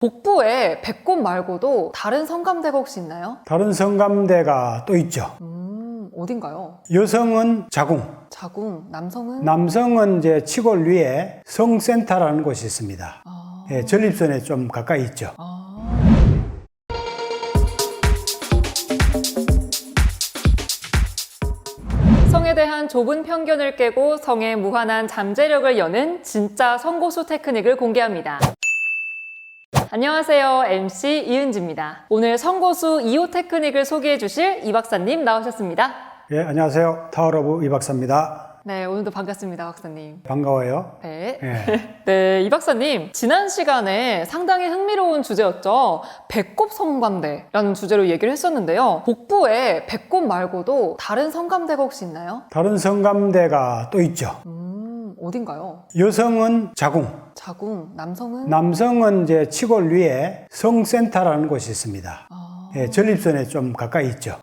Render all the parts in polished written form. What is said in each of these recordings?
복부에 배꼽 말고도 다른 성감대가 혹시 있나요? 다른 성감대가 또 있죠. 어딘가요? 여성은 자궁, 자궁, 남성은? 남성은 이제 치골 위에 성센터라는 곳이 있습니다. 예, 전립선에 좀 가까이 있죠. 성에 대한 좁은 편견을 깨고 성의 무한한 잠재력을 여는 진짜 성고수 테크닉을 공개합니다. 안녕하세요. MC 이은지입니다. 오늘 성고수 2호 테크닉을 소개해 주실 이 박사님 나오셨습니다. 예, 안녕하세요. 타워러브 이 박사입니다. 네, 오늘도 반갑습니다, 박사님. 반가워요. 네. 예. 네, 이 박사님. 지난 시간에 상당히 흥미로운 주제였죠. 배꼽 성감대라는 주제로 얘기를 했었는데요. 복부에 배꼽 말고도 다른 성감대가 혹시 있나요? 다른 성감대가 또 있죠. 어딘가요? 여성은 자궁, 자궁, 남성은? 남성은 이제 치골 위에 성센터라는 곳이 있습니다. 예, 전립선에 좀 가까이 있죠.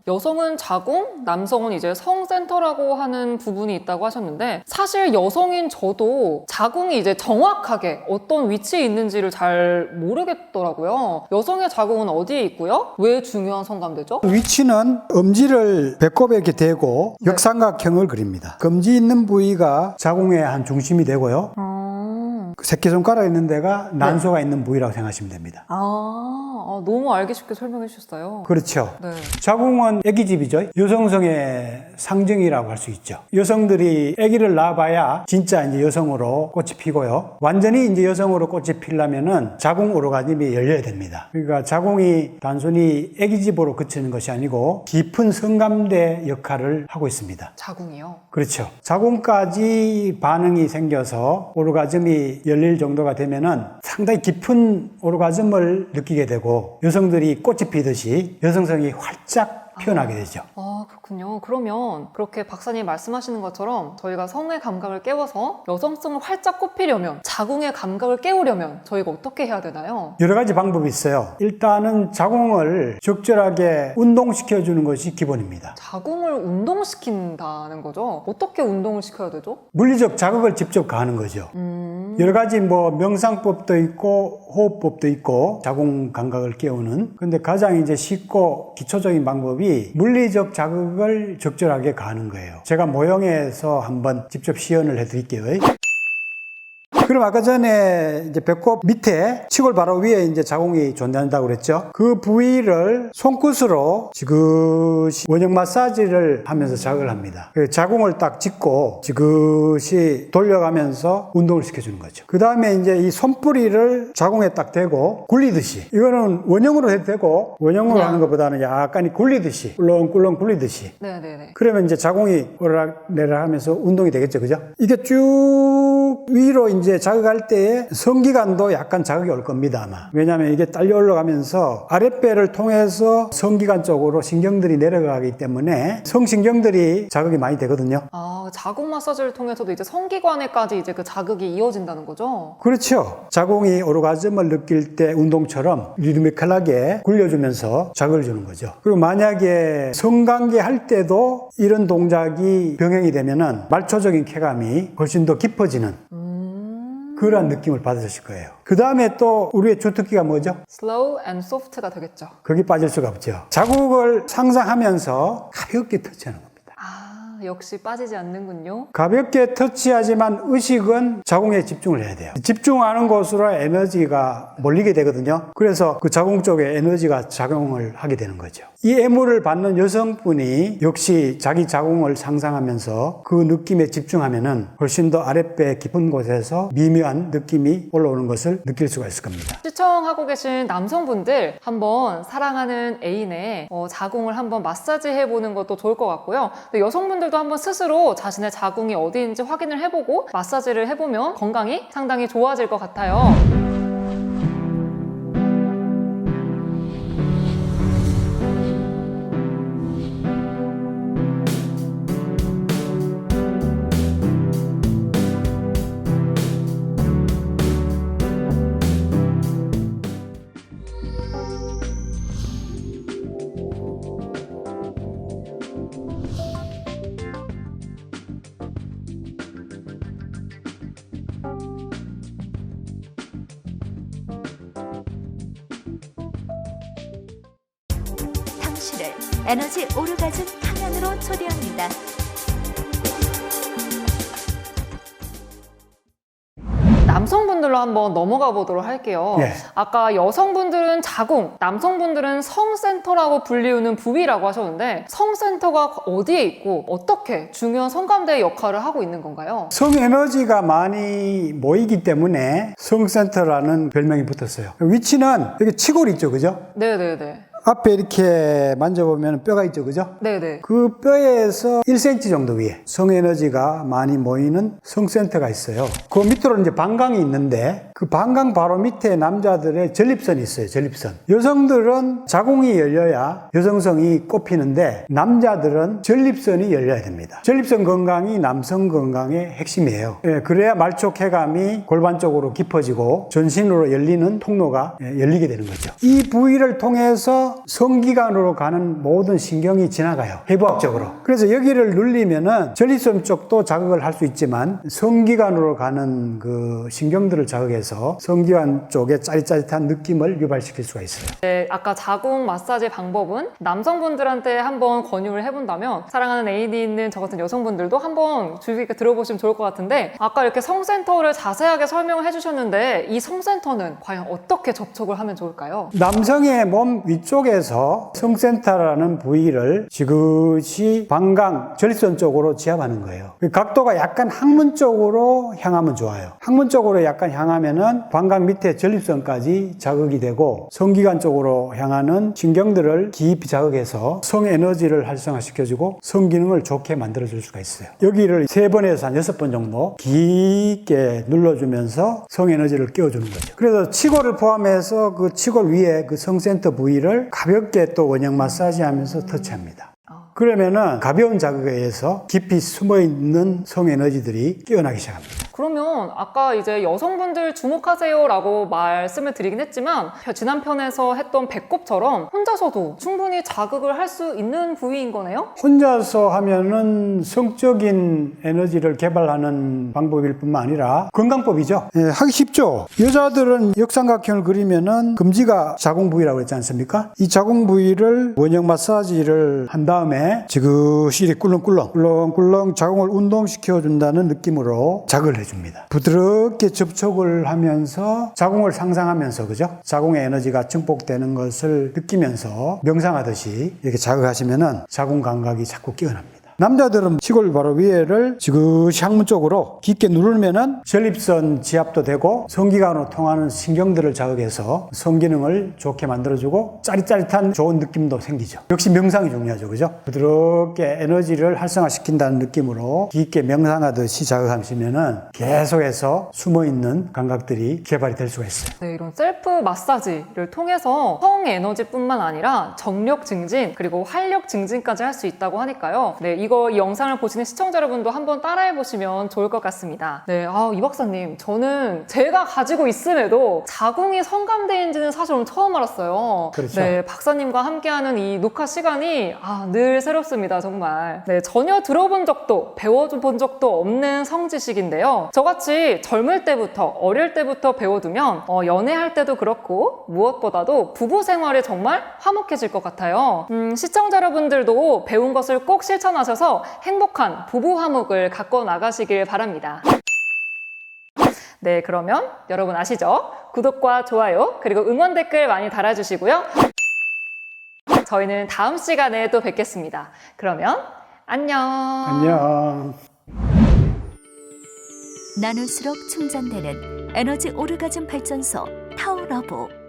여성은 자궁, 남성은 이제 성센터라고 하는 부분이 있다고 하셨는데 사실 여성인 저도 자궁이 이제 정확하게 어떤 위치에 있는지를 잘 모르겠더라고요. 여성의 자궁은 어디에 있고요? 왜 중요한 성감대죠? 위치는 엄지를 배꼽에 이렇게 대고 역삼각형을 그립니다. 검지 있는 부위가 자궁의 한 중심이 되고요. 그 새끼손가락 있는 데가 난소가 있는 부위라고 생각하시면 됩니다. 너무 알기 쉽게 설명해 주셨어요. 그렇죠. 네. 자궁은 아기집이죠. 여성성의 상징이라고 할 수 있죠. 여성들이 아기를 낳아봐야 진짜 이제 여성으로 꽃이 피고요. 완전히 이제 여성으로 꽃이 피려면은 자궁 오르가즘이 열려야 됩니다. 그러니까 자궁이 단순히 아기집으로 그치는 것이 아니고 깊은 성감대 역할을 하고 있습니다. 자궁이요? 그렇죠. 자궁까지 반응이 생겨서 오르가즘이 열릴 정도가 되면은 상당히 깊은 오르가즘을 느끼게 되고 여성들이 꽃이 피듯이 여성성이 활짝 피어나게 되죠. 그렇군요. 그러면 그렇게 박사님 말씀하시는 것처럼 저희가 성의 감각을 깨워서 여성성을 활짝 꽃피려면 자궁의 감각을 깨우려면 저희가 어떻게 해야 되나요? 여러 가지 방법이 있어요. 일단은 자궁을 적절하게 운동시켜주는 것이 기본입니다. 자궁을 운동시킨다는 거죠? 어떻게 운동을 시켜야 되죠? 물리적 자극을 직접 가하는 거죠. 여러 가지 명상법도 있고 호흡법도 있고 자궁 감각을 깨우는. 근데 가장 이제 쉽고 기초적인 방법이 물리적 자극을 적절하게 가하는 거예요. 제가 모형에서 한번 직접 시연을 해드릴게요. 그럼 아까 전에 이제 배꼽 밑에 치골 바로 위에 이제 자궁이 존재한다고 그랬죠. 그 부위를 손끝으로 지그시 원형 마사지를 하면서 자극을 합니다. 자궁을 딱 짚고 지그시 돌려가면서 운동을 시켜주는 거죠. 그 다음에 이제 이 손뿌리를 자궁에 딱 대고 굴리듯이, 이거는 원형으로 해도 되고 원형으로 하는 것보다는 약간 굴리듯이, 꿀렁꿀렁 굴리듯이. 네네네. 그러면 이제 자궁이 오르락내리락 하면서 운동이 되겠죠. 그죠? 이게 쭉 위로 이제 자극할 때에 성기관도 약간 자극이 올 겁니다, 아마. 왜냐하면 이게 딸려 올라가면서 아랫배를 통해서 성기관 쪽으로 신경들이 내려가기 때문에 성신경들이 자극이 많이 되거든요. 자궁 마사지를 통해서도 이제 성기관에까지 이제 그 자극이 이어진다는 거죠? 그렇죠. 자궁이 오르가즘을 느낄 때 운동처럼 리드미컬하게 굴려주면서 자극을 주는 거죠. 그리고 만약에 성관계 할 때도 이런 동작이 병행이 되면은 말초적인 쾌감이 훨씬 더 깊어지는 그러한 느낌을 받으실 거예요. 그 다음에 또 우리의 주특기가 뭐죠? Slow and soft가 되겠죠. 거기 빠질 수가 없죠. 자국을 상상하면서 가볍게 터치하는 겁니다. 역시 빠지지 않는군요. 가볍게 터치하지만 의식은 자궁에 집중을 해야 돼요. 집중하는 곳으로 에너지가 몰리게 되거든요. 그래서 그 자궁 쪽에 에너지가 작용을 하게 되는 거죠. 이 애무를 받는 여성분이 역시 자기 자궁을 상상하면서 그 느낌에 집중하면은 훨씬 더 아랫배 깊은 곳에서 미묘한 느낌이 올라오는 것을 느낄 수가 있을 겁니다. 시청하고 계신 남성분들 한번 사랑하는 애인의 자궁을 한번 마사지 해보는 것도 좋을 것 같고요. 여성분들도 한번 스스로 자신의 자궁이 어디인지 확인을 해보고 마사지를 해보면 건강이 상당히 좋아질 것 같아요. 에너지 오르가즘 탕양으로 초대합니다. 남성분들로 한번 넘어가 보도록 할게요. 예. 아까 여성분들은 자궁, 남성분들은 성센터라고 불리우는 부위라고 하셨는데 성센터가 어디에 있고 어떻게 중요한 성감대의 역할을 하고 있는 건가요? 성에너지가 많이 모이기 때문에 성센터라는 별명이 붙었어요. 위치는 여기 치골 있죠, 그죠? 네네네. 앞에 이렇게 만져보면 뼈가 있죠, 그죠? 네네. 그 뼈에서 1cm 정도 위에 성에너지가 많이 모이는 성센터가 있어요. 그 밑으로 이제 방광이 있는데 그 방광 바로 밑에 남자들의 전립선이 있어요, 전립선. 여성들은 자궁이 열려야 여성성이 꼽히는데 남자들은 전립선이 열려야 됩니다. 전립선 건강이 남성 건강의 핵심이에요. 예, 그래야 말초쾌감이 골반 쪽으로 깊어지고 전신으로 열리는 통로가 열리게 되는 거죠. 이 부위를 통해서 성기관으로 가는 모든 신경이 지나가요, 해부학적으로. 그래서 여기를 눌리면은 전립선 쪽도 자극을 할 수 있지만 성기관으로 가는 그 신경들을 자극해서 성기관 쪽에 짜릿짜릿한 느낌을 유발시킬 수가 있어요. 네, 아까 자궁 마사지 방법은 남성분들한테 한번 권유를 해본다면 사랑하는 애인이 있는 저 같은 여성분들도 한번 주의 깊게 들어보시면 좋을 것 같은데 아까 이렇게 성센터를 자세하게 설명을 해주셨는데 이 성센터는 과연 어떻게 접촉을 하면 좋을까요? 남성의 몸 위쪽에서 성센터라는 부위를 지그시 방광, 전립선 쪽으로 지압하는 거예요. 그 각도가 약간 항문 쪽으로 향하면 좋아요. 항문 쪽으로 약간 향하면은 방광 밑에 전립선까지 자극이 되고 성기관 쪽으로 향하는 신경들을 깊이 자극해서 성에너지를 활성화시켜주고 성기능을 좋게 만들어줄 수가 있어요. 여기를 3번에서 한 6번 정도 깊게 눌러주면서 성에너지를 깨워주는 거죠. 그래서 치골을 포함해서 그 치골 위에 그 성센터 부위를 가볍게 또 원형 마사지 하면서 터치합니다. 그러면은 가벼운 자극에 의해서 깊이 숨어있는 성에너지들이 깨어나기 시작합니다. 그러면 아까 이제 여성분들 주목하세요 라고 말씀을 드리긴 했지만 지난 편에서 했던 배꼽처럼 혼자서도 충분히 자극을 할 수 있는 부위인 거네요? 혼자서 하면은 성적인 에너지를 개발하는 방법일 뿐만 아니라 건강법이죠. 예, 하기 쉽죠. 여자들은 역삼각형을 그리면은 금지가 자궁 부위라고 했지 않습니까? 이 자궁 부위를 원형 마사지를 한 다음에 지그시 꿀렁꿀렁 자궁을 운동시켜 준다는 느낌으로 자극을 해줍니다. 부드럽게 접촉을 하면서 자궁을 상상하면서, 그죠? 자궁의 에너지가 증폭되는 것을 느끼면서 명상하듯이 이렇게 자극하시면은 자궁 감각이 자꾸 깨어납니다. 남자들은 치골 바로 위에를 지그시 항문 쪽으로 깊게 누르면은 전립선 지압도 되고 성기관으로 통하는 신경들을 자극해서 성기능을 좋게 만들어주고 짜릿짜릿한 좋은 느낌도 생기죠. 역시 명상이 중요하죠, 그죠? 부드럽게 에너지를 활성화시킨다는 느낌으로 깊게 명상하듯이 자극하시면은 계속해서 숨어있는 감각들이 개발이 될 수가 있어요. 네, 이런 셀프 마사지를 통해서 성 에너지뿐만 아니라 정력 증진 그리고 활력 증진까지 할 수 있다고 하니까요. 네, 이 영상을 보시는 시청자 여러분도 한번 따라해 보시면 좋을 것 같습니다. 네, 이 박사님, 저는 제가 가지고 있음에도 자궁이 성감대인지는 사실 오늘 처음 알았어요. 그렇죠. 네, 박사님과 함께하는 이 녹화 시간이 늘 새롭습니다, 정말. 네, 전혀 들어본 적도 배워본 적도 없는 성지식인데요. 저같이 젊을 때부터 어릴 때부터 배워두면 연애할 때도 그렇고 무엇보다도 부부 생활이 정말 화목해질 것 같아요. 시청자 여러분들도 배운 것을 꼭 실천하셔서 행복한 부부 화목을 갖고 나가시길 바랍니다. 네, 그러면 여러분 아시죠? 구독과 좋아요 그리고 응원 댓글 많이 달아주시고요. 저희는 다음 시간에 또 뵙겠습니다. 그러면 안녕. 나눌수록 충전되는 에너지 오르가즘 발전소 타오러브.